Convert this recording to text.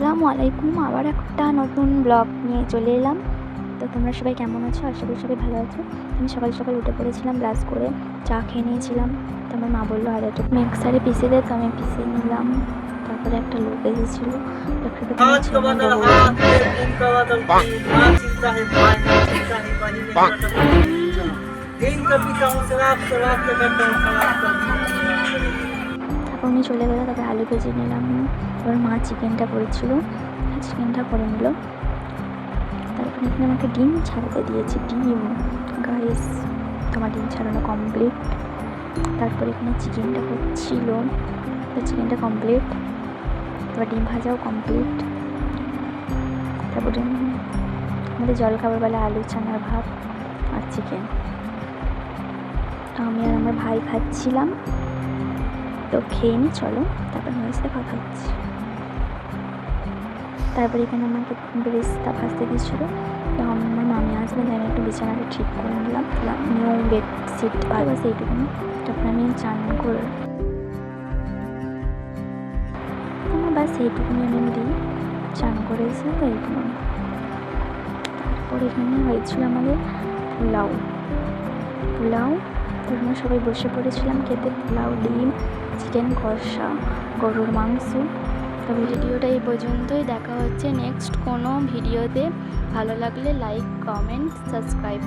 আসসালামু আলাইকুম। আবার একটা নতুন ব্লগ নিয়ে চলে এলাম। তো তোমরা সবাই কেমন আছো? আশা করি সবাই ভালো আছো। আমি সকাল সকাল উঠে পড়েছিলাম, ব্রাশ করে চা খেয়ে নিয়েছিলাম। তো আমার মা বললো আদাটা মিক্সারে পিষে দে, তো আমি পিষিয়ে নিলাম। তারপরে একটা লোক এসেছিলো, লোকটাকে তারপর উনি চলে গেলো। তারপরে আলু ভেজে নিলাম। তারপর মা চিকেনটা করেছিল, চিকেনটা করে নিল। তারপরে এখানে আমাকে ডিম ছাড়াতে দিয়েছে। ডিম গাইস, তোমার ডিম ছাড়ানো কমপ্লিট। তারপরে এখানে চিকেনটা করছিল, তো চিকেনটা কমপ্লিট। তারপর ডিম ভাজাও কমপ্লিট। তারপরে আমাদের জলখাবার বেলা আলু চানার ভাত আর চিকেন। তো আমি আর আমার ভাই খাচ্ছিলাম। তো খেয়ে নি, চলো তারপর আমার সাথে কথা হচ্ছে। তারপরে এখানে আমাকে ব্রেস্তা ভাজতে দিয়েছিলো। তো আমার মামি আসবে, তাই আমি একটু বিছানাটা ঠিক করে নিলাম, নিউ বেডশিট আর বাস এইটুকুনি। তারপরে আমি চান করে বাস এইটুকুনি আমি দিই, চান করে এসে তো এইটুকু। তারপর এখানে হয়েছিল আমাদের পোলাও। আমরা সবাই বসে পড়েছিলাম খেতে। পোলাও, ডিম, চিকেন কষা, গরুর মাংস। তবে ভিডিওটা এই পর্যন্তই। দেখা হচ্ছে নেক্সট কোনো ভিডিওতে। ভালো লাগলে লাইক, কমেন্ট, সাবস্ক্রাইব।